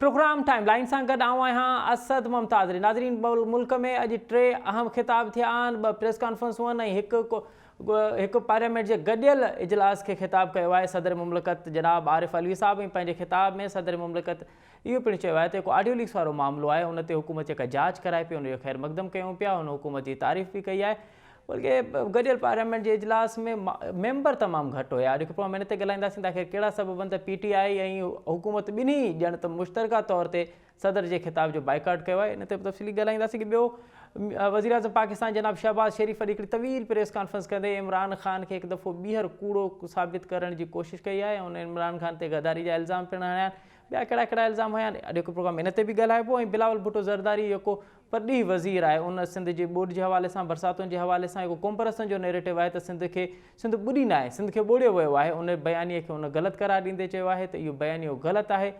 Programme time line सां गॾु आऊं आहियां असद मुमताज़। नाज़रीन, मुल्क में अॼु 3 अहम खिताब थिया आहिनि, 2 प्रेस कॉन्फ्रेंसूं आहिनि ऐं हिकु पार्लियामेंट जे गॾियल इजलास खे ख़िताब कयो आहे सदर मुमलिकत जनाब आरिफ अलवी साहब। ऐं पंहिंजे ख़िताब में सदर मुमलिकत इहो पिणु चयो आहे त जेको ऑडियो लीक्स वारो मामिलो आहे उन ते हुकूमत जेका जांच कराए पई उनजो ख़ैर मक़दम कयूं पिया, उन हुकूमत जी तारीफ़ बि कई आहे। बल्कि गॾियल पार्लियामेंट जे इजलास में मेंबर तमामु घटि हुया। अॼु प्रोग्राम हिन ते ॻाल्हाईंदासीं त आख़िर कहिड़ा सबबनि त PTI ऐं हुकूमत ॿिन्ही ॼण त मुश्तरका तौर ते सदर जे ख़िताब जो बाइकाट कयो आहे। इन ते तफ़सीली ॻाल्हाईंदासीं कि ॿियो वज़ीर आज़म पाकिस्तान जनाब शहबाज़ शरीफ़ अॼु हिकिड़ी तवील प्रेस कॉन्फ्रेंस कंदे इमरान ख़ान खे हिकु दफ़ो ॿीहर कूड़ो साबित करण जी कोशिशि कई आहे ऐं उन इमरान ख़ान ते गद्दारी जा इल्ज़ाम पिणु हणिया। ॿिया कहिड़ा कहिड़ा इल्ज़ाम हुया अॼु हिकु प्रोग्राम इन ते बि ॻाल्हाइबो। ऐं बिलावल भुट्टो ज़रदारी जेको परॾीही वज़ीर आहे उन सिंध जे ॿोॾि जे हवाले सां बरसातुनि जे हवाले सां जेको कॉम्परेसन जो नैरेटिव आहे त सिंध ॿुॾी न आहे, सिंध खे ॿोड़ियो वियो आहे, उन बयानीअ खे उन ग़लति करार ॾींदे चयो आहे त इहो बयानियो ग़लति आहे।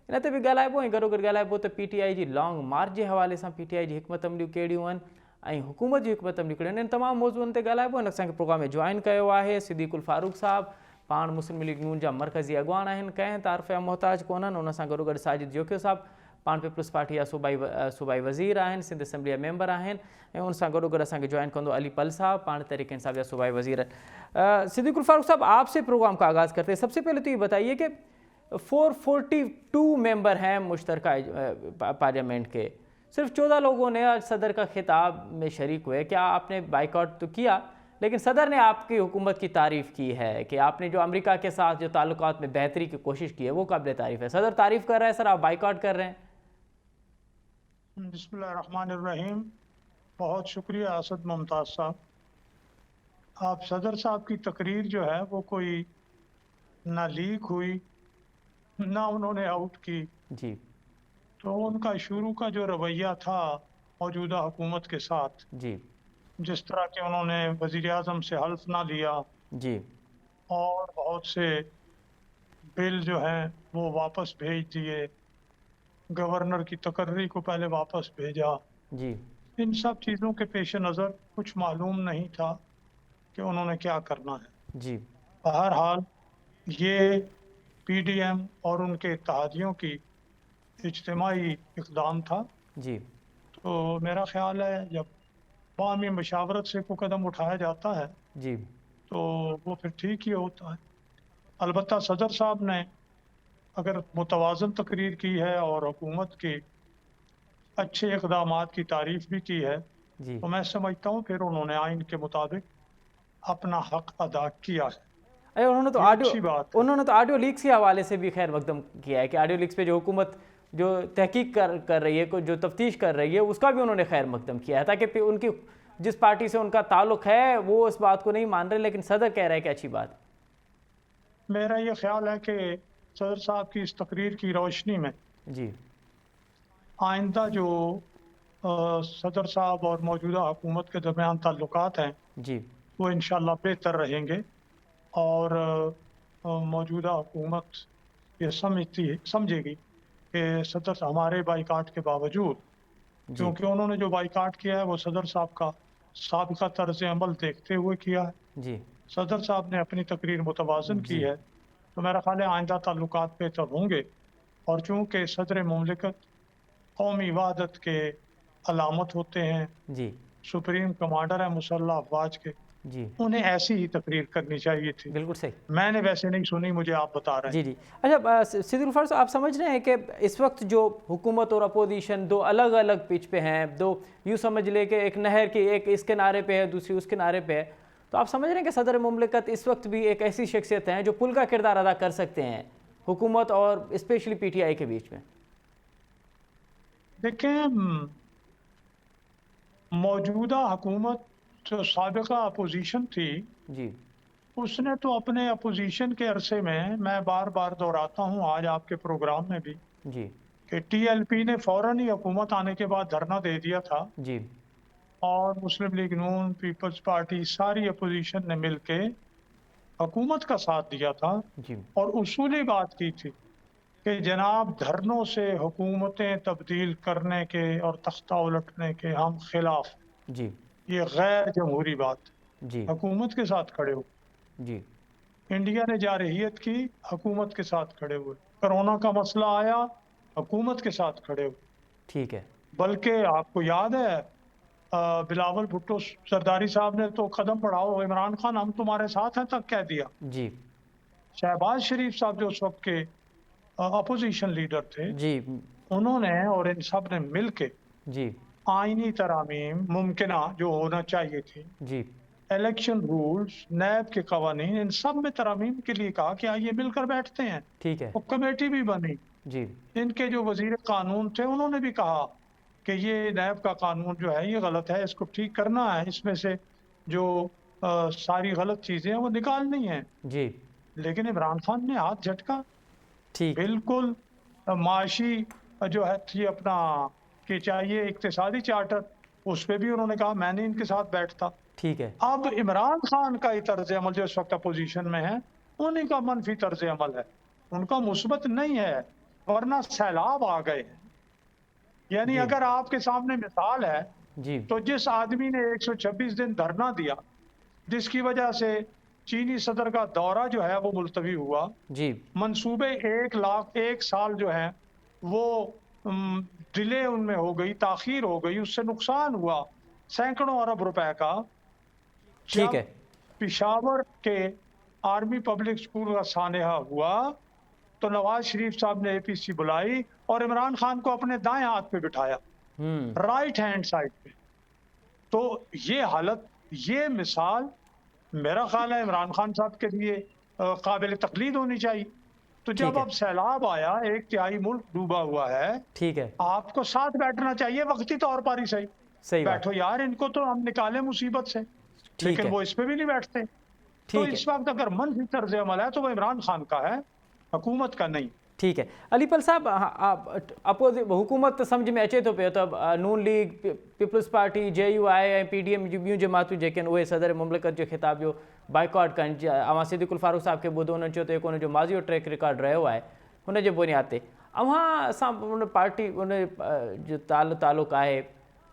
इन ते बि ॻाल्हाइबो ऐं गॾोगॾु ॻाल्हाइबो त PTI जी लॉन्ग मार्च जे हवाले सां PTI जी हिकमत अमलियूं कहिड़ियूं आहिनि ऐं हुकूमत जी हिकमत अमलियूं कहिड़ियूं आहिनि। इन तमामु मौज़ूअनि ते ॻाल्हाइबो। हिन असांखे प्रोग्राम में जॉइन कयो आहे सिद्दीक़ुल फारूक साहब, पाण मुस्लिम लीग नून जा मरकज़ी अॻवान आहिनि, कंहिं तारीफ़ जा मोहताज कोन्हनि। उन सां गॾोगॾु साजिद जोखियो साहब, पाण पीपल्स पार्टी जा सूबाई वज़ीर आहिनि, सिंध असेंबली जा मेंबर आहिनि। ऐं उन सां गॾोगॾु असांखे जॉइन कंदो अली पल साहब, पाण तहरीक इंसाफ जा सूबाई वज़ीर। सिद्दीक़ुल फारूक साहब, आपसे प्रोग्राम का आगाज़ करते हैं। सबसे पहले तो ये बताइए कि 442 मेंबर हैं मुश्तरका पार्लियामेंट के, सिर्फ 14 लोगों ने आज सदर का खिताब में शरीक हुए। क्या आपने बाइकआउट तो किया, लेकिन सदर ने आपकी हुकूमत की तारीफ़ की है कि आपने जो अमेरिका के साथ जो ताल्लुकात में बेहतरी की कोशिश की है वो काबिल तारीफ़ है। सदर तारीफ़ कर रहा है, सर आप बाइकआउट कर रहे हैं। बिस्मिल्लाहिर्रहमानिर्रहीम। बहुत शुक्रिया असद मुमताज़ साहब। आप सदर साहब की तकरीर जो है वो कोई ना लीक हुई ना उन्होंने आउट की जी, तो उनका शुरू का जो रवैया था मौजूदा हुकूमत के साथ, जी, जिस तरह के उन्होंने वज़ीर आज़म से हल्फ ना लिया जी, और बहुत से बिल जो हैं वो वापस भेज दिए, गवर्नर की तकर्री को पहले वापस भेजा, जी, इन सब चीज़ों के पेश नज़र कुछ मालूम नहीं था कि उन्होंने क्या करना है। जी, बहरहाल ये PDM और उनके इत्तेहादियों की इज्तिमाई इक़दाम था। जी, तो मेरा ख़्याल है जब बामी मशावरत से कोई कदम उठाया जाता है जी, तो वो फिर ठीक ही होता है। अलबत्ता सदर साहब ने अगर मुतवाज़न तकरीर की है और हुकूमत के अच्छे इक़दामात की तारीफ़ भी की है जी। तो मैं समझता हूँ फिर उन्होंने आइन के मुताबिक अपना हक अदा किया है। अरे ये अच्छी बात है। उन्होंने तो ऑडियो लीक्स के हवाले से भी खैर मकदम किया है कि ऑडियो लीक्स पे जो हुकूमत जो तहकीक कर रही है, जो तफ्तीश कर रही है, उसका भी उन्होंने खैर मकदम किया है ताकि उनकी जिस पार्टी से उनका ताल्लुक है वो इस बात को नहीं मान रहे, लेकिन सदर कह रहा है कि अच्छी बात। मेरा ये ख्याल है कि सदर साहब की इस तकरीर की रोशनी में जी, आइंदा जो सदर साहब और मौजूदा हुकूमत के दरमियान ताल्लुकात हैं जी, वो इंशाल्लाह बेहतर रहेंगे और मौजूदा हुकूमत ये समझेगी कि सदर हमारे बाइकाट के बावजूद, जी, क्योंकि उन्होंने जो बाइकाट किया है वो सदर साहब का साबिका तर्ज अमल देखते हुए किया है। जी, सदर साहब ने अपनी तकरीर मुतवाज़न की जी, है तो मेरा ख्याल है आइंदा ताल्लुकात बेहतर होंगे। और चूँकि सदर मुमलिकत कौमी वहदत के अलामत होते हैं, जी, सुप्रीम कमांडर है मुसल्लह अफवाज के, जी, उन्हें ऐसी ही तकरीर करनी चाहिए थी। बिल्कुल सही। मैंने वैसे नहीं सुनी, मुझे आप बता रहे हैं। जी, जी। अच्छा, सिद्दीक़ुल फारूक साहब, आप समझ रहे हैं कि इस वक्त जो हुकूमत और अपोजिशन दो अलग अलग पिच पे हैं, दो यूँ समझ ले कि एक नहर की एक इस किनारे पे है, दूसरी उस किनारे पे है, तो आप समझ रहे हैं कि सदर मुमलिकत इस वक्त भी एक ऐसी शख्सियत हैं जो पुल का किरदार अदा कर सकते हैं हुकूमत और स्पेशली PTI के बीच में? देखें, मौजूदा हुकूमत जो साबिका अपोजिशन थी जी, उसने तो अपने अपोजिशन के अरसे में, मैं बार बार दोहराता हूँ आज आपके प्रोग्राम में भी, जी, कि TLP ने फौरन ही हुकूमत आने के बाद धरना दे दिया था जी, और मुस्लिम लीग नून, पीपल्स पार्टी, सारी अपोजिशन ने मिलके हुकूमत का साथ दिया था जी, और उसूली बात की थी कि जनाब धरनों से हुकूमतें तब्दील करने के और तख्ता उलटने के हम खिलाफ, जी, ये गैर जमहूरी बात, जी, हुकूमत के साथ खड़े हो। जी, इंडिया ने जारहियत की, हुकूमत के साथ खड़े हुए। कोरोना का मसला आया, हुकूमत के साथ खड़े हुए। ठीक है। बल्कि आपको याद है बिलावल भुट्टो सरदारी साहब ने तो कदम बढ़ाओ इमरान खान हम तुम्हारे साथ हैं तक कह दिया। जी शहबाज शरीफ साहब जो उस वक्त के अपोजिशन लीडर थे, जी उन्होंने और इन सब ने मिल के जी आईनी तरामीम मुमकिन जो होना चाहिए थी, जी इलेक्शन रूल्स, नैब के कवानीन, इन सब में तरामीम के लिए कहा कि आइए मिलकर बैठते हैं। ठीक है। वो कमेटी भी बनी। जी इनके जो वजीर कानून थे उन्होंने भी कहा कि ये नैब का कानून जो है ये गलत है, इसको ठीक करना है, इसमें से जो सारी गलत चीजें हैं वो निकालनी है। जी लेकिन इमरान खान ने हाथ झटका। ठीक बिल्कुल माशी जो है थी अपना कि चाहिए इक्तिसादी चार्टर, उस पर भी उन्होंने कहा मैं नहीं इनके साथ बैठता। ठीक है। अब इमरान खान का ही तर्ज अमल जो इस वक्त अपोजिशन में है, उन्हीं का मनफी तर्ज अमल है, उनका मुस्बत नहीं है, वरना सैलाब आ गए हैं। यानी जी अगर आपके सामने मिसाल है जी तो जिस आदमी ने 126 दिन धरना दिया, जिसकी वजह से चीनी सदर का दौरा जो है वो मुलतवी हुआ, जी मंसूबे 1 साल जो है वो डिले उनमें हो गई, ताखीर हो गई, उससे नुकसान हुआ सैकड़ों अरब रुपए का। ठीक जब है। पिशावर के आर्मी पब्लिक स्कूल का सानेहा हुआ तो नवाज शरीफ साहब ने एपीसी बुलाई और इमरान खान को अपने दाएं हाथ पे बिठाया, राइट हैंड साइड पे। तो ये हालत, ये मिसाल मेरा ख्याल है इमरान खान साहब के लिए काबिल तकलीद होनी चाहिए। तो ठीक जब है। अब सैलाब आया, 1/3 मुल्क डूबा हुआ है, ठीक है। आपको साथ बैठना चाहिए, वक्ती तौर पर ही सही सही बात। बैठो यार, इनको तो हम निकालें मुसीबत से। ठीक लेकिन है। वो इस पे भी नहीं बैठते। तो ठीक है। इस वक्त अगर मनफी तर्ज अमल है तो वो इमरान खान का है, हुकूमत का नहीं। ठीक है। अलीपल साहब, हुकूमत समझ में अचे तो पियो त नून लीग, पीपल्स पार्टी, JUI ऐं PDM जूं ॿियूं जमातूं जेके आहिनि उहे सदर मुमलिकत जे ख़िताब जो बाइकॉट कनि। अवां सिद्दीकुल फारूक साहब खे ॿुधो, उन्हनि चयो त हिकु हुनजो माज़ी जो ट्रैक रिकॉर्ड रहियो आहे, हुन जे बुनियाद ते अव्हां सां उन पार्टी उन जो तालुक़ आहे,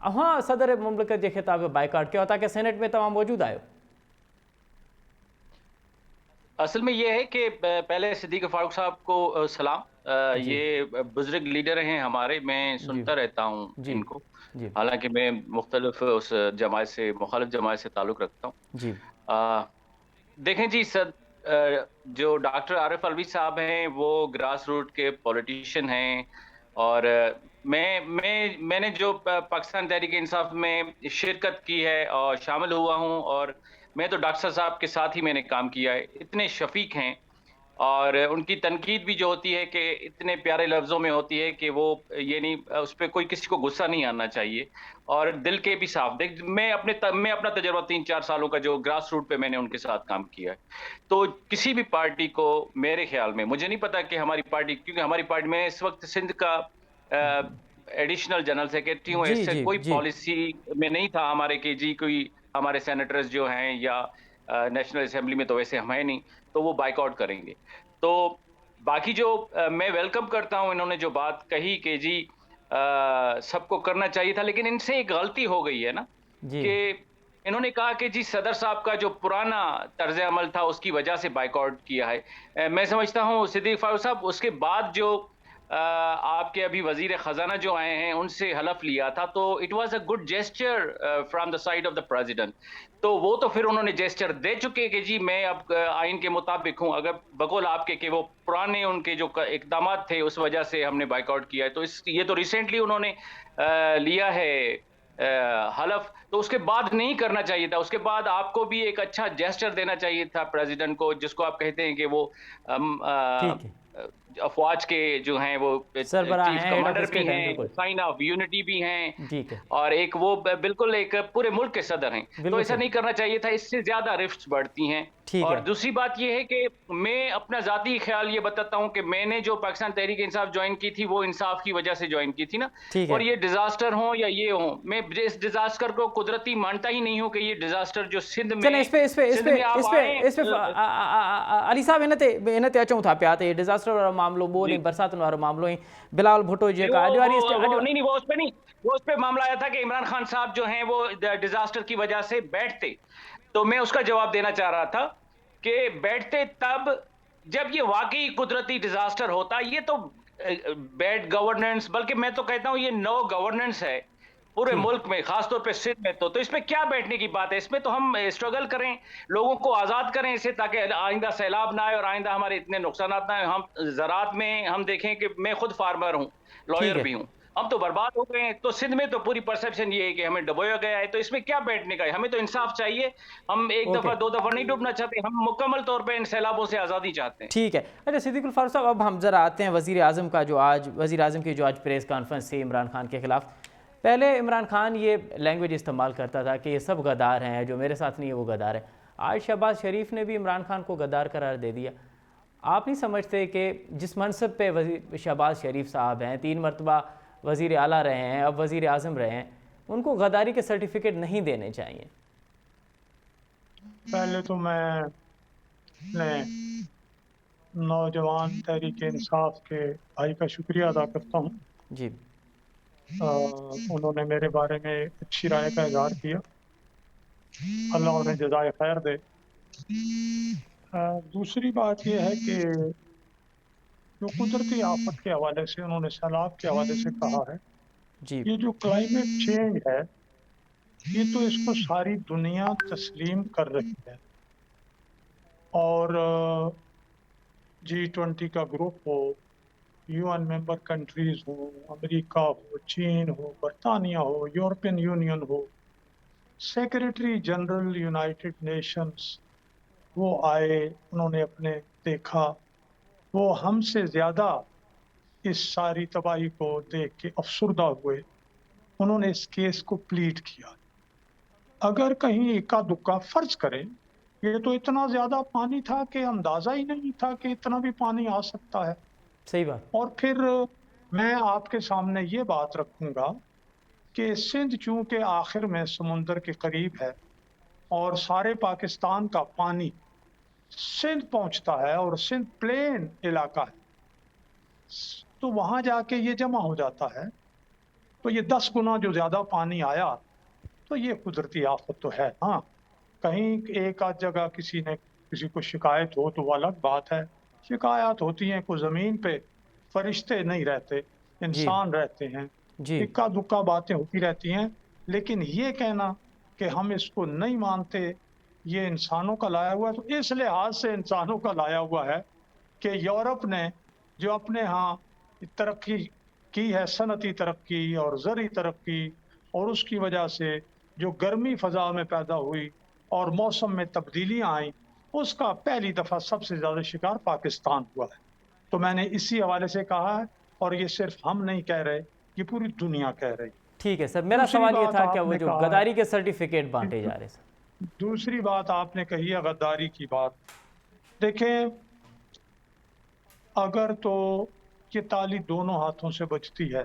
अव्हां सदर मुमलिकत जे ख़िताब जो बाइकॉट कयो, ताकि सेनेट में तव्हां मौजूदु आहियो। असल में ये है कि पहले सिद्दीक फारूक साहब को सलाम। ये बुजुर्ग लीडर हैं हमारे, मैं सुनता रहता हूँ इनको, हालांकि मैं मुख्तलिफ उस जमात से, मुखालिफ जमात से ताल्लुक़ रखता हूँ। देखें जी, जो डॉक्टर आरिफ अलवी साहब हैं वो ग्रास रूट के पॉलिटिशियन हैं, और मैंने जो पाकिस्तान तहरीक इंसाफ में शिरकत की है और शामिल हुआ हूँ, और मैं तो डॉक्टर साहब के साथ ही मैंने काम किया है। इतने शफीक हैं, और उनकी तनकीद भी जो होती है कि इतने प्यारे लफ्ज़ों में होती है कि वो ये नहीं, उस पर कोई किसी को गुस्सा नहीं आना चाहिए, और दिल के भी साफ। देख, मैं अपना तजर्बा 3-4 सालों का जो ग्रास रूट पे मैंने उनके साथ काम किया है, तो किसी भी पार्टी को मेरे ख्याल में, मुझे नहीं पता कि हमारी पार्टी, क्योंकि हमारी पार्टी में इस वक्त सिंध का एडिशनल जनरल सेक्रेटरी हूँ, इससे कोई पॉलिसी में नहीं था हमारे कि जी कोई हमारे सेनेटर्स जो हैं या नेशनल असेंबली में तो वैसे हम हैं नहीं, तो वो बाइकआउट करेंगे। तो बाकी जो मैं वेलकम करता हूं, इन्होंने जो बात कही कि जी सबको करना चाहिए था, लेकिन इनसे एक गलती हो गई है ना, कि इन्होंने कहा कि जी सदर साहब का जो पुराना तर्ज अमल था उसकी वजह से बाइकआउट किया है। मैं समझता हूं सिद्दीक फारूक साहब, उसके बाद जो आपके अभी वजीर खजाना जो आए हैं उनसे हलफ लिया था, तो it was a good gesture from the side of the president. तो वो तो फिर उन्होंने जेस्चर दे चुके कि जी मैं अब आइन के मुताबिक हूं, अगर बकौल आपके कि वो पुराने उनके जो इकदाम थे उस वजह से हमने बाइकआउट किया है, तो ये तो रिसेंटली उन्होंने लिया है हलफ, तो उसके बाद नहीं करना चाहिए था। उसके बाद आपको भी एक अच्छा जेस्चर देना चाहिए था प्रेसिडेंट को, जिसको आप कहते हैं कि वो अफवाज के जो हैं वो चीफ कमांडर भी हैं, साइन ऑफ यूनिटी भी हैं, और एक वो बिल्कुल एक पूरे मुल्क के सदर हैं। तो ऐसा नहीं करना चाहिए था, इससे ज्यादा रिफ्ट्स बढ़ती हैं। और दूसरी बात ये है कि मैं अपना जाती ख्याल ये बताता हूं कि मैंने जो पाकिस्तान तहरीक इंसाफ ज्वाइन की थी वो इंसाफ की वजह से ज्वाइन की थी ना, और ये डिजास्टर हो या ये हो, मैं इस डिजास्टर को कुदरती मानता ही नहीं हूं कि ये डिजास्टर जो सिंध में अली साहब इन ते अचूं था पिया, ते डिजास्टर वारो मामलो, वो नहीं बरसातुनि वारो मामलो ही बिलावल भुट्टो जेका नहीं, वो उस पे मामला आया था कि इमरान खान साहब जो हैं वो डिजास्टर की वजह से बैठते, तो मैं उसका जवाब देना चाह रहा था कि बैठते तब जब ये वाकई कुदरती डिजास्टर होता। ये तो बैड गवर्नेंस, बल्कि मैं तो कहता हूं ये नो गवर्नेंस है पूरे मुल्क में, खासतौर पे सिंध में। तो इसमें क्या बैठने की बात है? इसमें तो हम स्ट्रगल करें, लोगों को आजाद करें इसे, ताकि आइंदा सैलाब ना आए और आइंदा हमारे इतने नुकसान ना आए। हम ज़राअत में हम देखें कि मैं खुद फार्मर हूं, ठीक लॉयर है। भी हूं, हम तो बर्बाद हो गए हैं। तो सिंध में तो पूरी परसेप्शन ये है कि हमें डुबोया गया है। तो इसमें क्या बैठने का है? हमें तो इंसाफ चाहिए। हम एक ओके, दफा दो दफा नहीं डूबना चाहते, हम मुकम्मल तौर पर इन सैलाबों से आज़ादी चाहते हैं। ठीक है। अच्छा सिद्दीकुल फारूक साहब, अब हम ज़रा आते हैं वज़ीर आज़म का, जो आज वज़ीर आज़म की जो आज प्रेस कॉन्फ्रेंस थी इमरान खान के ख़िलाफ़। पहले इमरान खान ये लैंग्वेज इस्तेमाल करता था कि ये सब गद्दार हैं, जो मेरे साथ नहीं है वो गद्दार है। आज शहबाज शरीफ ने भी इमरान खान को गद्दार करार दे दिया। आप नहीं समझते कि जिस मनसब पे शहबाज शरीफ साहब हैं, 3 मरतबा वज़ीर आला रहे हैं, अब वज़ीर आज़म रहे हैं, उनको गद्दारी के सर्टिफिकेट नहीं देने चाहिए? पहले तो मैं अपने नौजवान तहरीक इंसाफ के भाई का शुक्रिया अदा करता हूँ। जी। उन्होंने मेरे बारे में अच्छी राय का इज़हार किया, अल्लाह उन्हें जज़ाए खैर दे। दूसरी बात यह है कि जो कुदरती आफत के हवाले से उन्होंने सैलाब के हवाले से कहा है, जी। ये जो क्लाइमेट चेंज है, ये तो इसको सारी दुनिया तस्लीम कर रही है। और G20 का ग्रुप हो, UN मेंबर कंट्रीज हो, अमेरिका हो, चीन हो, बरतानिया हो, यूरोपियन यूनियन हो, सेक्रेटरी जनरल यूनाइटेड नेशंस वो आए, उन्होंने अपने देखा, वो हमसे ज़्यादा इस सारी तबाही को देख के अफसुर्दा हुए। उन्होंने इस केस को प्लीड किया। अगर कहीं इक्का दुक्का फर्ज करें, ये तो इतना ज़्यादा पानी था कि अंदाज़ा ही नहीं था कि इतना भी पानी आ सकता है। सही बात। और फिर मैं आपके सामने ये बात रखूँगा कि सिंध चूँकि आखिर में समुंदर के करीब है और सारे पाकिस्तान का पानी सिंध पहुँचता है और सिंध प्लेन इलाका है, तो वहाँ जाके ये जमा हो जाता है। तो ये 10 गुना जो ज़्यादा पानी आया, तो ये कुदरती आफत तो है। हाँ, कहीं एक आध जगह किसी को शिकायत हो तो वो अलग बात है। शिकायत होती हैं, कोई ज़मीन पे फरिश्ते नहीं रहते, जी। इंसान रहते हैं, जी। इक्का दुक्का बातें होती रहती हैं। लेकिन ये कहना कि हम इसको नहीं मानते, ये इंसानों का लाया हुआ है, तो इस लिहाज से इंसानों का लाया हुआ है कि यूरोप ने जो अपने यहाँ तरक्की की है, सनती तरक्की और ज़री तरक्की, और उसकी वजह से जो गर्मी फ़ज़ा में पैदा हुई और मौसम में तब्दीलियाँ आईं, उसका पहली दफ़ा सबसे ज़्यादा शिकार पाकिस्तान हुआ है। तो मैंने इसी हवाले से कहा है, और ये सिर्फ हम नहीं कह रहे, ये पूरी दुनिया कह रही। ठीक है सर, मेरा दूसरी सवाल ये बात था क्या वो आपने जो कहा, गद्दारी के सर्टिफिकेट बांटे जा रहे सर? दूसरी बात आपने कही है गद्दारी की बात। देखें, अगर तो ये ताली दोनों हाथों से बजती है।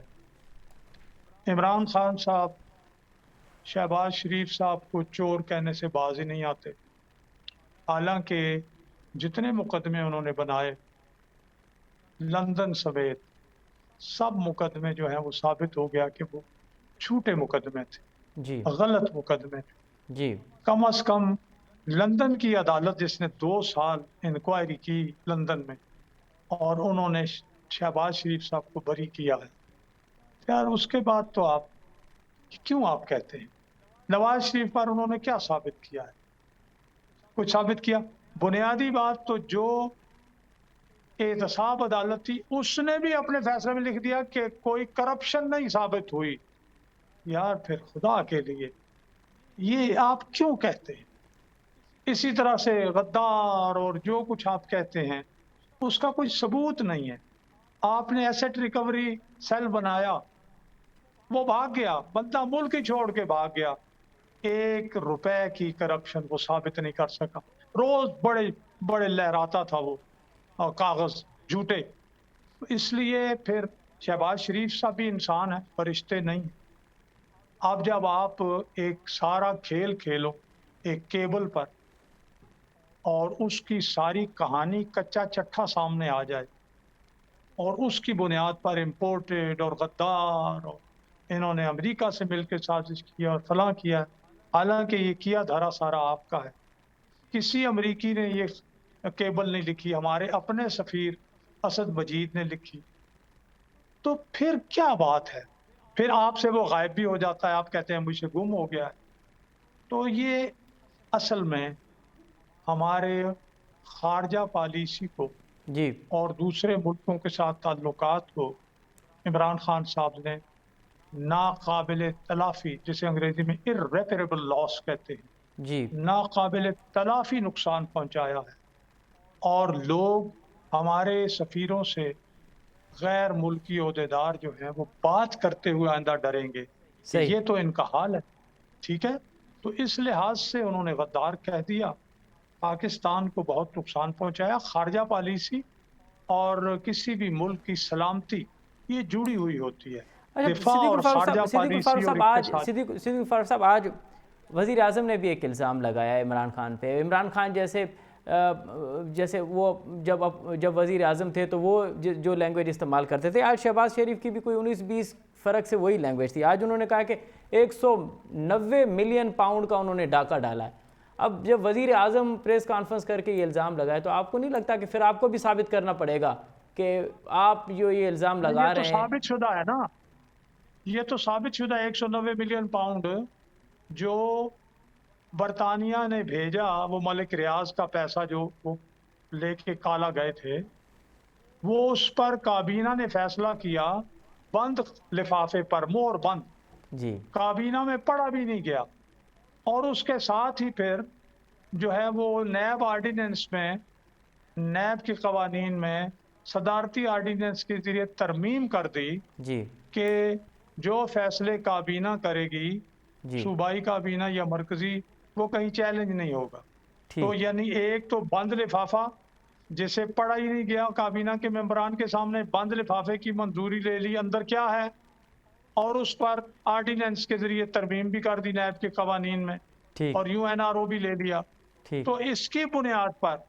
इमरान खान साहब शहबाज शरीफ साहब को चोर कहने से बाज ही नहीं आते। हालांकि जितने मुकदमे उन्होंने बनाए, लंदन समेत सब मुकदमे जो हैं वो साबित हो गया कि वो झूठे मुकदमे थे, जी। गलत मुकदमे थे। जी। कम अज कम लंदन की अदालत जिसने 2 साल इंक्वायरी की लंदन में, और उन्होंने शहबाज शरीफ साहब को बरी किया है, यार उसके बाद तो आप क्यों आप कहते हैं नवाज शरीफ पर उन्होंने क्या साबित किया है? कुछ साबित किया? बुनियादी बात तो जो एहतसाब अदालत थी, उसने भी अपने फैसले में लिख दिया कि कोई करप्शन नहीं साबित हुई। यार फिर खुदा के लिए ये आप क्यों कहते हैं? इसी तरह से गद्दार और जो कुछ आप कहते हैं उसका कोई सबूत नहीं है। आपने एसेट रिकवरी सेल बनाया, वो भाग गया, बंदा मुल्क ही छोड़ के भाग गया, 1 रुपए की करप्शन वो साबित नहीं कर सका। रोज बड़े बड़े लहराता था वो कागज झूठे। इसलिए फिर शहबाज शरीफ साहब भी इंसान है, फरिश्ते नहीं। अब जब आप एक सारा खेल खेलो एक केबल पर और उसकी सारी कहानी कच्चा चट्ठा सामने आ जाए और उसकी बुनियाद पर इम्पोर्टेड और गद्दार और इन्होंने अमेरिका से मिलकर साजिश किया और फलां किया, हालांकि ये किया धरा सारा आपका है। किसी अमेरिकी ने ये केबल नहीं लिखी, हमारे अपने सफ़ीर असद मजीद ने लिखी। तो फिर क्या बात है? फिर आपसे वो गायब भी हो जाता है, आप कहते हैं मुझसे गुम हो गया है। तो ये असल में हमारे खारजा पॉलिसी को जी और दूसरे मुल्कों के साथ ताल्लुकात को इमरान खान साहब ने नाकाबिल तलाफ़ी, जिसे अंग्रेजी में इर्रेपरेबल लॉस कहते हैं, जी नाकाबिल तलाफ़ी नुकसान पहुंचाया है। और लोग हमारे सफ़ीरों से गैर मुल्की ओहदेदार जो हैं वो बात करते हुए आइंदा डरेंगे कि सही। ये तो इनका हाल है। ठीक है? तो इस लिहाज से उन्होंने गद्दार कह दिया, पाकिस्तान को बहुत नुकसान पहुंचाया। खारजा पॉलिसी और किसी भी मुल्क की सलामती ये जुड़ी हुई होती है। अच्छा, दिफा और खारजा सिद्दीकुल फारूक पॉलिसी और साहब आज इक्तिसाद। सिद्दीकुल फारूक साहब आज वज़ीर आज़म ने भी एक इल्ज़ाम लगाया है इमरान खान पे। इमरान खान जैसे वो जब वज़ीर आज़म थे तो वो जो लैंग्वेज इस्तेमाल करते थे, आज शहबाज शरीफ की भी कोई 19-20 फ़र्क से वही लैंग्वेज थी। आज उन्होंने कहा कि 190 मिलियन पाउंड का उन्होंने डाका डाला है। अब जब वज़ीर आज़म प्रेस कॉन्फ्रेंस करके ये इल्ज़ाम लगाए तो आपको नहीं लगता कि फिर आपको भी साबित करना पड़ेगा कि आप जो ये इल्ज़ाम लगा ये तो रहे हैं? साबित शुदा है ना, ये तो साबित शुदा 190 मिलियन पाउंड जो बरतानिया ने भेजा, वो मलिक रियाज का पैसा जो वो लेके काला गए थे, वो उस पर काबीना ने फैसला किया बंद लिफाफे पर, मोहर बंद। जी काबीना में पढ़ा भी नहीं गया। और उसके साथ ही फिर जो है वो नैब आर्डिनेंस में, नैब के कवानीन में सदारती आर्डिनेंस के जरिए तरमीम कर दी जी कि जो फैसले काबीना करेगी, जी सूबाई काबीना या मरकजी, वो कहीं चैलेंज नहीं होगा। तो ठीक। यानी एक तो बंद लिफाफा जिसे पढ़ा ही नहीं गया, काबीना के मेंबरान के सामने बंद लिफाफे की मंजूरी ले ली, अंदर क्या है, और उस पर आर्डिनेंस के जरिए तरमीम भी कर दी नैब के कवानीन में, ठीक और यूएनआरओ भी ले लिया। ठीक तो इसकी बुनियाद पर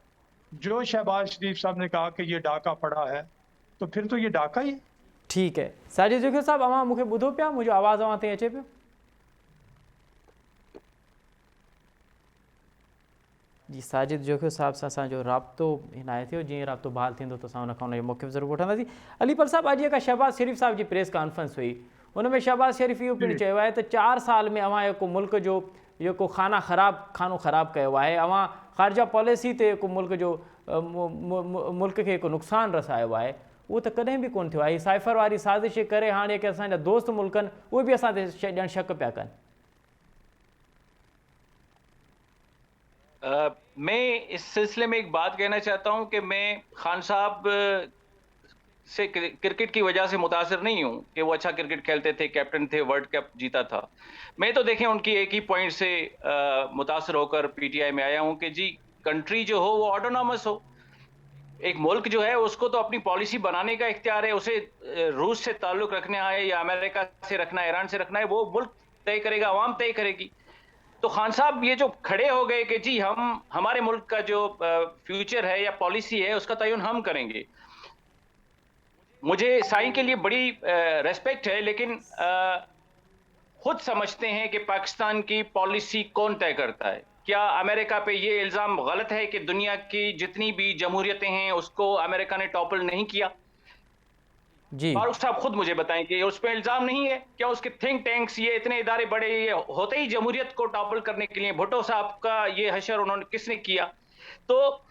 जो शहबाज शरीफ साहब ने कहा कि ये डाका पड़ा है, तो फिर तो ये डाका ही है। ठीक है। साजिद जोखिम साहब, अवां मूंखे ॿुधो पिया? मुंहिंजो आवाज़ अवां ताईं अचे पियो? जी, साजिद जोखिम साहब सां असांजो राब्तो हिनाए थियो। जीअं राब्तो बहाल थींदो त असां हुनखां हुनजो मौक़िफ़ ज़रूरु वठंदासीं। अलीपर साहब, अॼु जेका शहबाज शरीफ साहब जी प्रेस कॉन्फ्रेंस हुई, हुन में शहबाज शरीफ इहो पिणु चयो आहे त 4 साल में अवां जेको मुल्क जो जेको खानो ख़राब कयो आहे, अवां ख़ारजा पॉलिसी ते जेको मुल्क खे जेको नुक़सानु रसायो आहे, उहो त कॾहिं बि कोन थियो आहे। साइफ़र वारी साज़िश जे करे हाणे जेके असांजा दोस्त मुल्क आहिनि उहे बि असां ते ॾियणु शक पिया कनि। मैं इस सिलसिले में एक बात कहना चाहता हूं कि मैं खान साहब से क्रिकेट की वजह से मुतासिर नहीं हूं कि वो अच्छा क्रिकेट खेलते थे, कैप्टन थे, वर्ल्ड कप जीता था। मैं तो देखें उनकी एक ही पॉइंट से मुतासिर होकर पीटीआई में आया हूं कि जी कंट्री जो हो वो ऑटोनॉमस हो। एक मुल्क जो है उसको तो अपनी पॉलिसी बनाने का इख्तियार है, उसे रूस से ताल्लुक रखना है या अमेरिका से रखना है, ईरान से रखना है, वो मुल्क तय करेगा, अवाम तय करेगी। तो खान साहब ये जो खड़े हो गए कि जी हम हमारे मुल्क का जो फ्यूचर है या पॉलिसी है उसका तयन हम करेंगे, मुझे साईं के लिए बड़ी रेस्पेक्ट है, लेकिन खुद समझते हैं कि पाकिस्तान की पॉलिसी कौन तय करता है। क्या अमेरिका पे ये इल्जाम गलत है कि दुनिया की जितनी भी जमहूरियतें हैं उसको अमेरिका ने टॉपल नहीं किया? जी फारूक साहब खुद मुझे बताएं कि उस पर इल्जाम नहीं है क्या? उसके थिंक टैंक्स, ये इतने इदारे बड़े, ये होते ही जमहूरियत को टॉपल करने के लिए भुट्टो साहब का ये हशर उन्होंने किसने किया? तो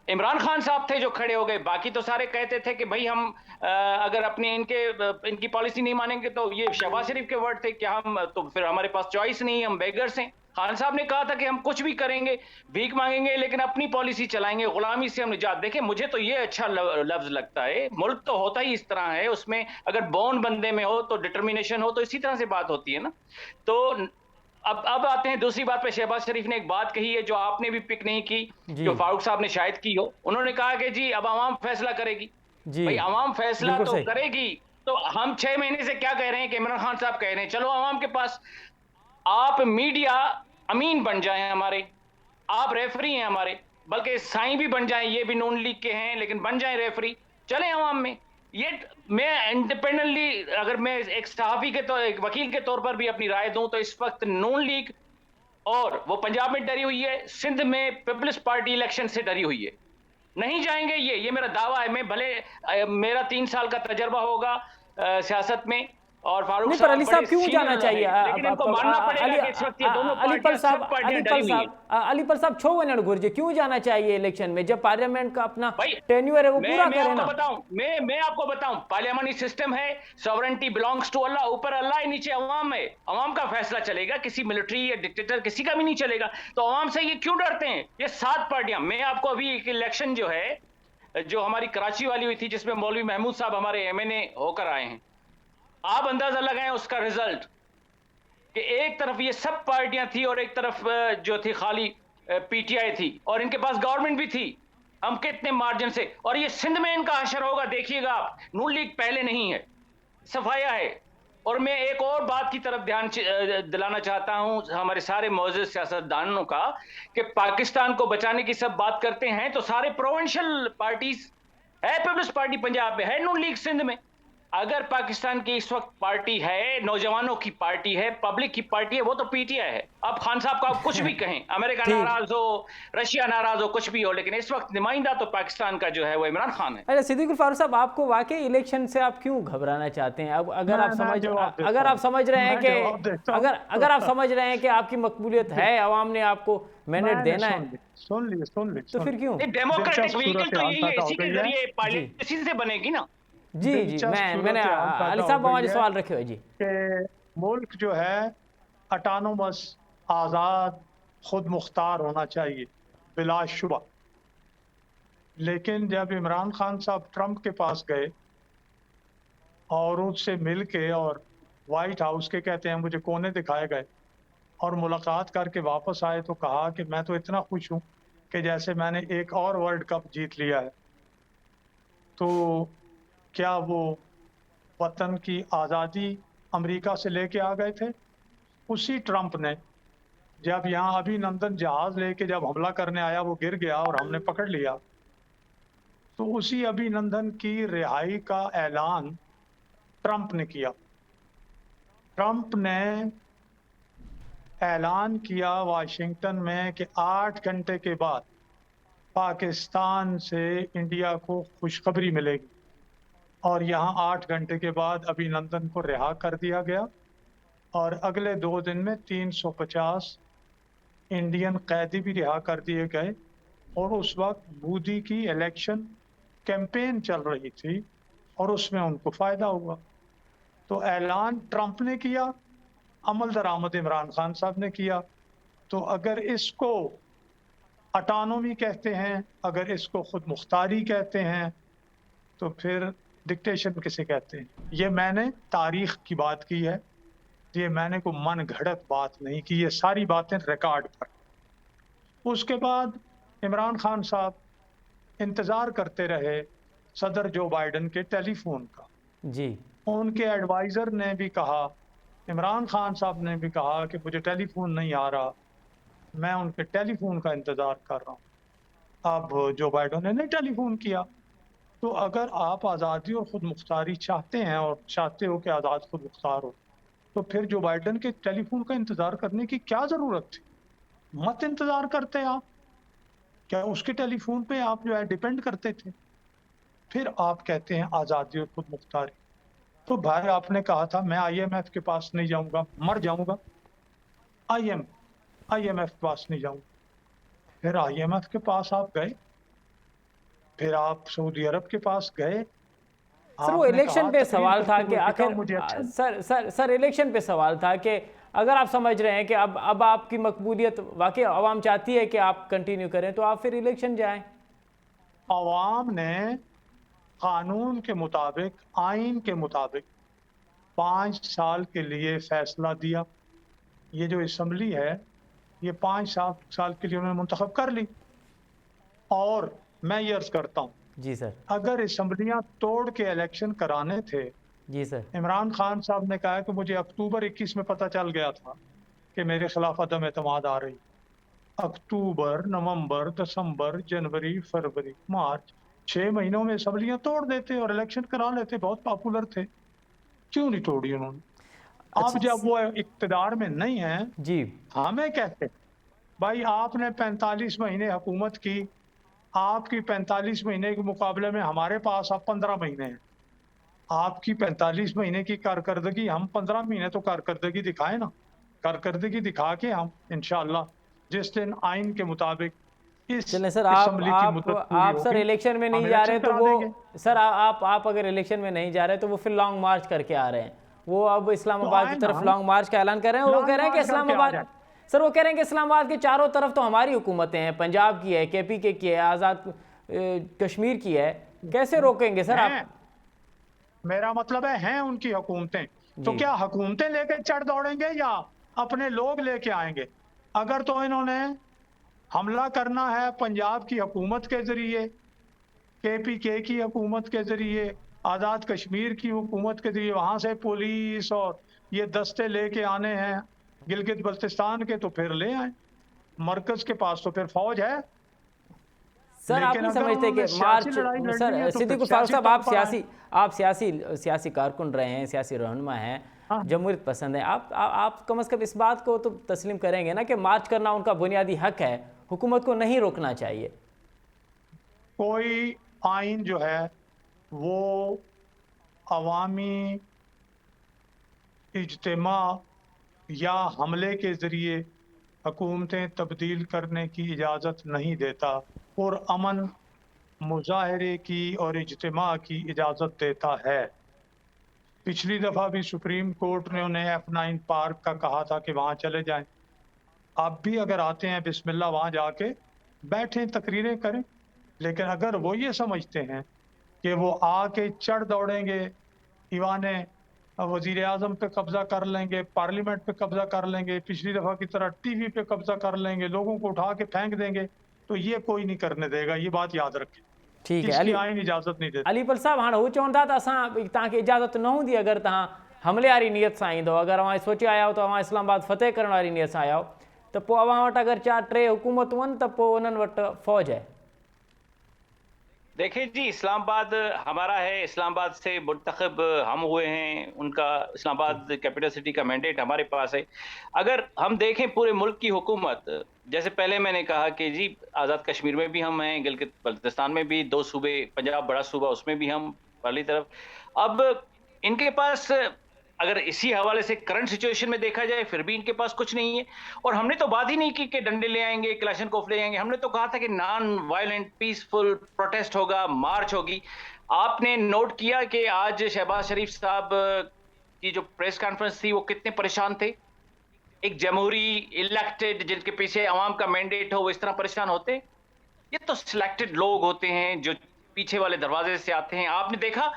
इमरान खान साहब थे जो खड़े हो गए, बाकी तो सारे कहते थे कि भाई हम अगर अपने इनकी पॉलिसी नहीं मानेंगे तो ये शहबाज शरीफ के वर्ड थे कि हम तो फिर हमारे पास चॉइस नहीं, हम बेगर्स हैं। खान साहब ने कहा था कि हम कुछ भी करेंगे, भीख मांगेंगे, लेकिन अपनी पॉलिसी चलाएंगे, गुलामी से हम निजात। देखिए मुझे तो ये अच्छा लफ्ज लगता है, मुल्क तो होता ही इस तरह है, उसमें अगर बॉन्ड बंदे में हो तो डिटर्मिनेशन हो तो इसी तरह से बात होती है ना। तो अब आते हैं दूसरी बात पे। शहबाज शरीफ ने एक बात कही है जो आपने भी पिक नहीं की, जो फारूक साहब ने शायद की हो। उन्होंने कहा कि जी अब आवाम फैसला करेगी। भाई आवाम फैसला तो करेगी, तो हम 6 महीने से क्या कह रहे हैं कि इमरान खान साहब कह रहे हैं चलो आवाम के पास, आप मीडिया अमीन बन जाएं हमारे, आप रेफरी हैं हमारे, बल्कि साईं भी बन जाएं, ये भी नून लीग के हैं लेकिन बन जाएं रेफरी, चलें आवाम में। ये मैं इंडिपेंडेंटली, अगर मैं एक सहाफी के तौर, एक वकील के तौर पर भी अपनी राय दूं तो इस वक्त नून लीग और वो पंजाब में डरी हुई है, सिंध में पीपल्स पार्टी इलेक्शन से डरी हुई है, नहीं जाएंगे ये मेरा दावा है। मैं भले मेरा 3 साल का तजर्बा होगा, सियासत में, और फारूक नहीं, पर अली साहब साहब बड़े क्यों सीनियर जाना रहे, चाहिए? लेकिन इनको मानना पड़ेगा कि इस वक्त ये दोनों पार्टियां, सब पार्टियां डरी हुई हैं। अलीपर साहब छो वञण घुर्जे, क्यों जाना चाहिए इलेक्शन में जब पार्लियामेंट का अपना भाई टेन्यूअर है वो मैं पूरा करे आपको ना। बताऊं, मैं आपको बताऊं, पार्लियामेंट्री सिस्टम है, सॉवरेंटी बिलोंग्स टू अल्लाह, ऊपर अल्लाह है, नीचे अवाम है, अवाम का फैसला चलेगा, किसी मिलिट्री या डिक्टेटर किसी का भी नहीं चलेगा। तो अवाम से ये क्यों डरते हैं? ये 7 पार्टियां, मैं आपको अभी एक इलेक्शन जो है, जो हमारी कराची वाली हुई थी, जिसमें मौलवी महमूद साहब हमारे एमएनए होकर आए हैं, आप अंदाजा लगाएं उसका रिजल्ट, कि एक तरफ ये सब पार्टियां थी और एक तरफ जो थी खाली पीटीआई थी, और इनके पास गवर्नमेंट भी थी। हम कितने मार्जिन से, और ये सिंध में इनका हशर होगा, देखिएगा आप, नून लीग पहले नहीं है, सफाया है। और मैं एक और बात की तरफ ध्यान दिलाना चाहता हूं हमारे सारे मौजूद सियासतदानों का, कि पाकिस्तान को बचाने की सब बात करते हैं तो सारे प्रोविंशियल पार्टीज है, पीपल्स पार्टी पंजाब में है, नून लीग सिंध में। अगर पाकिस्तान की इस वक्त पार्टी है, नौजवानों की पार्टी है, पब्लिक की पार्टी है, वो तो पीटीआई है। अब खान साहब का आप कुछ भी कहें, अमेरिका नाराज हो, रशिया नाराज हो, कुछ भी हो, लेकिन इस वक्त नुमाइंदा तो पाकिस्तान का जो है वो इमरान खान है। अरे सिद्दीकुल फारूक साहब, आपको वाकई इलेक्शन से आप क्यों घबराना चाहते हैं? अब अगर आप समझ रहे हैं कि अगर आप समझ रहे हैं कि आपकी मकबूलियत है, अवाम ने आपको मैंडेट देना है, सुन ली तो फिर क्यों? डेमोक्रेटिक व्हीकल तो यही है, इसी के जरिए पॉलिसी से बनेगी ना। जी मैंने अली साहब हमारे सवाल रखे हुए जी, कि मुल्क जो है ऑटोनोमस, आज़ाद, खुद मुख्तार होना चाहिए बिलाशुबा। लेकिन जब इमरान खान साहब ट्रंप के पास गए और उससे मिल के, और वाइट हाउस के कहते हैं मुझे कोने दिखाए गए, और मुलाकात करके वापस आए तो कहा कि मैं तो इतना खुश हूँ कि जैसे मैंने एक और वर्ल्ड कप जीत लिया है। तो क्या वो वतन की आज़ादी अमेरिका से लेके आ गए थे? उसी ट्रंप ने जब यहाँ अभिनंदन जहाज लेके जब हमला करने आया, वो गिर गया और हमने पकड़ लिया, तो उसी अभिनंदन की रिहाई का ऐलान ट्रंप ने किया। ट्रंप ने ऐलान किया वाशिंगटन में कि 8 घंटे के बाद पाकिस्तान से इंडिया को खुशखबरी मिलेगी, और यहाँ 8 घंटे के बाद अभिनंदन को रिहा कर दिया गया, और अगले 2 दिन में 350 इंडियन कैदी भी रिहा कर दिए गए। और उस वक्त मोदी की इलेक्शन कैंपेन चल रही थी और उसमें उनको फ़ायदा हुआ। तो ऐलान ट्रंप ने किया, अमल दरामद इमरान खान साहब ने किया। तो अगर इसको ऑटोनॉमी कहते हैं, अगर इसको खुद मुख्तारी कहते हैं, तो फिर डिक्टेशन किसे कहते हैं? ये मैंने तारीख की बात की है, ये मैंने को मन घड़त बात नहीं की, ये सारी बातें रिकॉर्ड पर। उसके बाद इमरान खान साहब इंतज़ार करते रहे सदर जो बाइडन के टेलीफोन का। जी, उनके एडवाइज़र ने भी कहा, इमरान खान साहब ने भी कहा कि मुझे टेलीफोन नहीं आ रहा, मैं उनके टेलीफोन का इंतज़ार कर रहा हूँ। अब जो बाइडन ने नहीं टेलीफोन किया। तो अगर आप आज़ादी और ख़ुद मुख्तारी चाहते हैं और चाहते हो कि आज़ाद खुद मुख्तार हो, तो फिर जो बाइडन के टेलीफोन का इंतज़ार करने की क्या ज़रूरत थी? मत इंतज़ार करते आप। क्या उसके टेलीफोन पे आप जो है डिपेंड करते थे? फिर आप कहते हैं आज़ादी और खुद मुख्तारी। तो भाई आपने कहा था मैं IMF के पास नहीं जाऊंगा, मर जाऊंगा। IMF के पास नहीं जाऊंगा। फिर IMF के पास आप गए, फिर आप सऊदी अरब के पास गए। सर वो इलेक्शन पे सवाल था कि आखिर सर इलेक्शन पे सवाल था कि अगर आप समझ रहे हैं कि अब आपकी मकबूलियत वाकई आवाम चाहती है कि आप कंटिन्यू करें, तो आप फिर इलेक्शन जाएं। आवाम ने कानून के मुताबिक, आइन के मुताबिक 5 साल के लिए फैसला दिया। ये जो असम्बली है ये 5 साल के लिए उन्होंने मुंतखब कर ली। और मैं ये अर्ज करता हूँ, जी सर, अगर असम्बलियाँ तोड़ के इलेक्शन कराने थे, जी सर, इमरान खान साहब ने कहा कि मुझे अक्टूबर 21 में पता चल गया था कि मेरे खिलाफ अदम एतमाद आ रही। अक्टूबर, नवंबर, दिसंबर, जनवरी, फरवरी, मार्च, 6 महीनों में असम्बलियाँ तोड़ देते और इलेक्शन करा लेते, बहुत पॉपुलर थे। क्यों नहीं तोड़ी उन्होंने? अब जब वो इक्तदार में नहीं है जी, हमें कहते भाई आपने 45 महीने हुकूमत की, आपकी 45 महीने के मुकाबले में हमारे पास अब 15 महीने हैं। आपकी 45 महीने की कारकर्दगी, हम 15 महीने तो कारकर्दगी दिखाए ना। कारकर्दगी दिखा के हम इंशाअल्लाह जिस दिन आइन के मुताबिक इस चलें सर, असम्बली की मुद्दत पूरी आप सर होगी, इलेक्शन में नहीं हम जा रहे इलेक्शन तो करा वो देंगे। सर आप अगर इलेक्शन में नहीं जा रहे तो वो फिर लॉन्ग मार्च करके आ रहे हैं। वो अब तो इस्लामाबाद आए की ना, तरफ लॉन्ग मार्च का ऐलान कर रहे हैं। वो कह रहे हैं कि लॉन्ग मार्च करके आ इस्लामाबाद जाए। सर वो कह रहे हैं कि इस्लामाबाद के चारों तरफ तो हमारी हुकूमतें हैं, पंजाब की है, KPK की है, आज़ाद कश्मीर की है, कैसे रोकेंगे सर आप? हैं, मेरा मतलब है उनकी हुकूमतें। तो जी क्या हुकूमतें लेके चढ़ दौड़ेंगे या अपने लोग लेके आएंगे? अगर तो इन्होंने हमला करना है पंजाब की हुकूमत के जरिए, KPK की हुकूमत के जरिए, आज़ाद कश्मीर की हुकूमत के जरिए, वहां से पुलिस और ये दस्ते लेके आने हैं गिलगित बल्तिस्तान के, तो फिर ले आए। मरकज के पास तो फिर फौज है। सर, आप लेकिन नहीं अगर समझते कि उन्होंने सियासी मार्च लड़ाई लड़नी सर है तो फिर सिद्दीकुल फारूक सियासी साहब, तौर पर आए। आप सियासी कारकुन रहे हैं, सियासी रहनुमा हैं, हाँ। जमहूरियत पसंद है, आप कम से कम इस बात को तो तस्लीम करेंगे ना कि मार्च करना उनका बुनियादी हक है, हुकूमत को नहीं रोकना चाहिए। कोई आइन जो है वो अवामी इज्तिमा या हमले के जरिए हुकूमतें तब्दील करने की इजाज़त नहीं देता और अमन मुजाहरे की और इज्तिमा की इजाज़त देता है। पिछली दफ़ा भी सुप्रीम कोर्ट ने उन्हें F9 पार्क का कहा था कि वहाँ चले जाएं। आप भी अगर आते हैं बिस्मिल्लाह वहाँ जाके बैठें, तकरीरें करें। लेकिन अगर वो ये समझते हैं कि वो आके चढ़ दौड़ेंगे, ईवान वज़ीर आज़म पे कब्ज़ा कर लेंगे, पार्लियामेंट पे कब्ज़ा कर लेंगे, पिछली दफ़ा की तरह TV पे कब्ज़ा कर लेंगे, लोगों को उठा के फेंक देंगे, तो ये कोई नहीं करने देगा। ये बात याद रखें। ठीक है इसकी आइन इजाज़त नहीं देती। अलीपल साहब, हाँ हू चवनि था त असां तव्हांखे इजाज़त न हूंदी अगरि तव्हां हमले वारी नियत सां ईंदो। अगरि अव्हां सोचे आया हो त अव्हां इस्लामाबाद फतेह करण वारी नियत सां आया हो त पोइ अव्हां वटि अगरि 4-3 हुकूमतूं आहिनि त पोइ उन्हनि वटि फ़ौज है। देखिए जी, इस्लामाबाद हमारा है, इस्लामाबाद से मुंतखब हम हुए हैं, उनका इस्लामाबाद कैपिटल सिटी का मैंडेट हमारे पास है। अगर हम देखें पूरे मुल्क की हुकूमत, जैसे पहले मैंने कहा कि जी आज़ाद कश्मीर में भी हम हैं, गिलगित बल्तिस्तान में भी 2 सूबे, पंजाब बड़ा सूबा उसमें भी हम पहली तरफ। अब इनके पास अगर इसी हवाले से करंट सिचुएशन में देखा जाए फिर भी इनके पास कुछ नहीं है। और हमने तो बात ही नहीं की कि डंडे ले आएंगे, क्लाशनकोफ ले आएंगे। हमने तो कहा था कि नॉन वायलेंट पीसफुल प्रोटेस्ट होगा, मार्च होगी। आपने नोट किया कि आज शहबाज शरीफ साहब की जो प्रेस कॉन्फ्रेंस थी वो कितने परेशान थे। एक जमहूरी इलेक्टेड जिनके पीछे अवाम का मैंडेट हो वो इस तरह परेशान होते? ये तो सिलेक्टेड लोग होते हैं जो पीछे वाले दरवाजे से आते हैं। आपने देखा,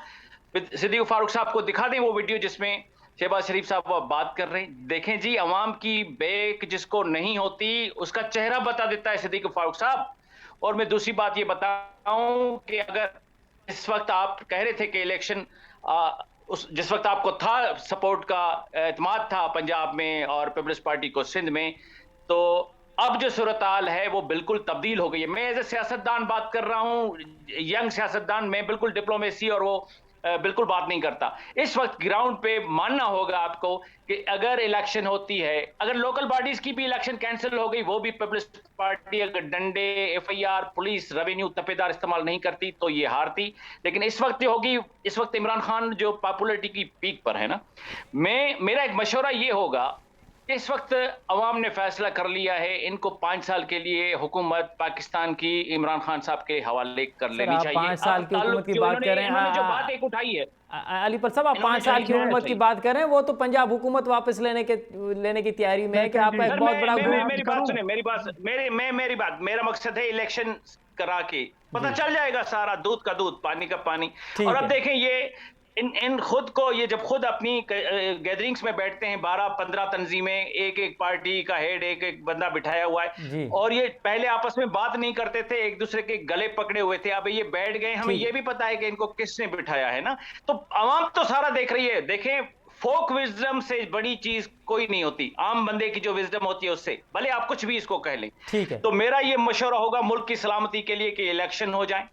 सिद्दीक फारूक साहब को दिखा दें वो वीडियो जिसमें शहबाज शरीफ साहब वो बात कर रहे हैं। देखें जी, अवाम की बेक जिसको नहीं होती उसका चेहरा बता देता है सिद्दीक फारूक साहब। और मैं दूसरी बात ये बताऊं कि अगर इस वक्त आप कह रहे थे कि इलेक्शन जिस वक्त आपको था सपोर्ट का एतमाद था पंजाब में और पीपल्स पार्टी को सिंध में, तो अब जो सूरत हाल है वो बिल्कुल तब्दील हो गई है। मैं एज ए सियासतदान बात कर रहा हूँ, यंग सियासतदान, मैं बिल्कुल डिप्लोमेसी और वो बिल्कुल बात नहीं करता। इस वक्त ग्राउंड पे मानना होगा आपको कि अगर इलेक्शन होती है, अगर लोकल बॉडीज की भी इलेक्शन कैंसिल हो गई, वो भी पीपल्स पार्टी अगर डंडे, FIR, पुलिस, रेवेन्यू तपेदार इस्तेमाल नहीं करती तो ये हारती। लेकिन इस वक्त होगी, इस वक्त इमरान खान जो पॉपुलरिटी की पीक पर है ना, मेरा एक मशवरा ये होगा, इस वक्त अवाम ने फैसला कर लिया है, इनको 5 साल के लिए हुकूमत पाकिस्तान की इमरान खान साहब के हवाले कर लेनी चाहिए। 5 साल की हुकूमत की बात कर रहे हैं, जो बात एक उठाई है अलीपल साहब, आप 5 साल की हुकूमत की बात कर रहे हैं, वो तो पंजाब हुकूमत वापस लेने की तैयारी में है कि आपका एक बहुत बड़ा मेरी बात सुने, मेरा मकसद है इलेक्शन करा के पता चल जाएगा सारा, दूध का दूध, पानी का पानी। और अब देखें ये इन खुद को, ये जब खुद अपनी गैदरिंग्स में बैठते हैं 12-15 तंजीमें, एक पार्टी का हेड एक बंदा बिठाया हुआ है, और ये पहले आपस में बात नहीं करते थे, एक दूसरे के गले पकड़े हुए थे, अब ये बैठ गए। हमें ये भी पता है कि इनको किसने बिठाया है ना, तो अवाम तो सारा देख रही है। देखें, फोक विजडम से बड़ी चीज कोई नहीं होती, आम बंदे की जो विजडम होती है उससे, भले आप कुछ भी इसको कह लें। ठीक है, तो मेरा ये मशवरा होगा मुल्क की सलामती के लिए कि इलेक्शन हो जाए,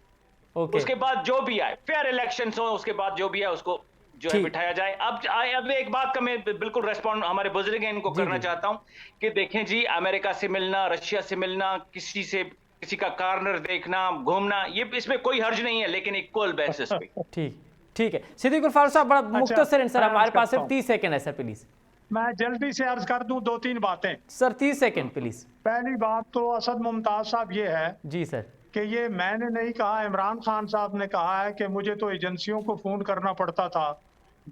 उसके बाद जो भी आए फेयर इलेक्शंस हो, उसके बाद जो भी है उसको जो है बिठाया जाए। अब एक बात का मैं बिल्कुल रेस्पॉन्ड हमारे बुजुर्ग हैं इनको करना चाहता हूं कि देखें जी, अमेरिका से मिलना, रशिया से मिलना, किसी का कॉर्नर देखना, घूमना, ये इसमें कोई हर्ज नहीं है, लेकिन इक्वल बेसिस पे। ठीक, ठीक है सिद्दीकुल फारूक साहब, बड़ा मुख्तसर सर, मैं हमारे अर्ज पास करता सिर्फ 30 सेकंड है सर, प्लीज मैं जल्दी से अर्ज कर दूं 2-3 बातें। Sir 30 second please. पहली बात तो असद मुमताज साहब ये है जी सर। कि ये मैंने नहीं कहा, इमरान खान साहब ने कहा है कि मुझे तो एजेंसियों को फोन करना पड़ता था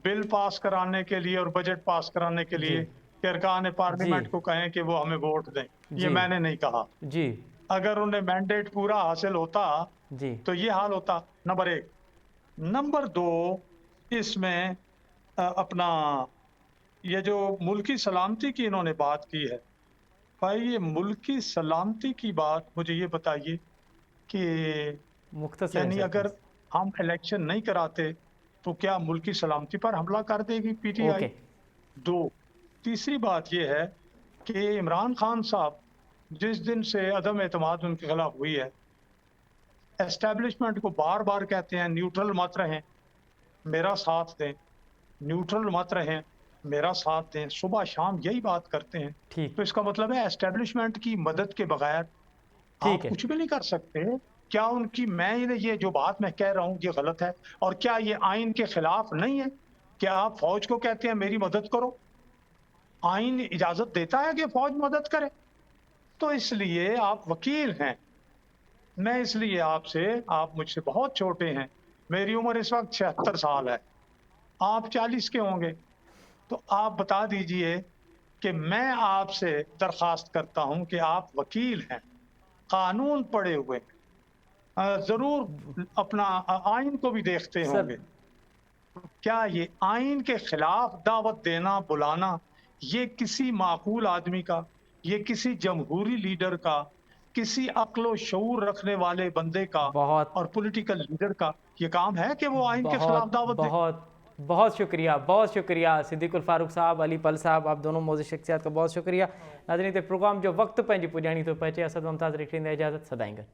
बिल पास कराने के लिए और बजट पास कराने के लिए कि अरकान पार्लियामेंट को कहें कि वो हमें वोट दें। ये मैंने नहीं कहा जी। अगर उन्हें मैंडेट पूरा हासिल होता जी तो ये हाल होता, नंबर 1। नंबर 2, इसमें अपना ये जो मुल्की सलामती की इन्होंने बात की है, भाई ये मुल्की सलामती की बात मुझे ये बताइए कि यानी अगर हम इलेक्शन नहीं कराते तो क्या मुल्की सलामती पर हमला कर देगी पीटीआई? 2, तीसरी बात ये है कि इमरान खान साहब जिस दिन से अदम एतमाद उनके खिलाफ हुई है, एस्टेब्लिशमेंट को बार बार कहते हैं न्यूट्रल मत रहें, मेरा साथ दें, न्यूट्रल मत रहें, मेरा साथ दें, सुबह शाम यही बात करते हैं। तो इसका मतलब है एस्टेब्लिशमेंट की मदद के बगैर आप कुछ भी नहीं कर सकते। क्या उनकी, मैं ये जो बात मैं कह रहा हूँ ये गलत है? और क्या ये आइन के खिलाफ नहीं है? क्या आप फौज को कहते हैं मेरी मदद करो? आइन इजाजत देता है कि फौज मदद करे? तो इसलिए आप वकील हैं, मैं इसलिए आपसे, आप मुझसे बहुत छोटे हैं, मेरी उम्र इस वक्त 76 साल है, आप 40 के होंगे, तो आप बता दीजिए कि मैं आपसे दरख्वास्त करता हूं कि आप वकील हैं, कानून पढ़े हुए, जरूर अपना आइन को भी देखते होंगे, क्या ये आइन के खिलाफ दावत देना, बुलाना, ये किसी माकूल आदमी का, ये किसी जमहूरी लीडर का, किसी अक्ल शऊर रखने वाले बंदे का और पॉलिटिकल लीडर का ये काम है कि वो आइन के खिलाफ दावत दे? बहुत शुक्रिया सिद्दीकुल फारूक साहब, अली पल साहब, आप दोनों मौजूद शख्सियात का बहुत शुक्रिया। नाज़रीन, प्रोग्राम जो वक्त पंहिंजी पुॼाणी थो पहुचे, असद मुमताज़ रिखींदे इजाज़त, सदाईं गॾु।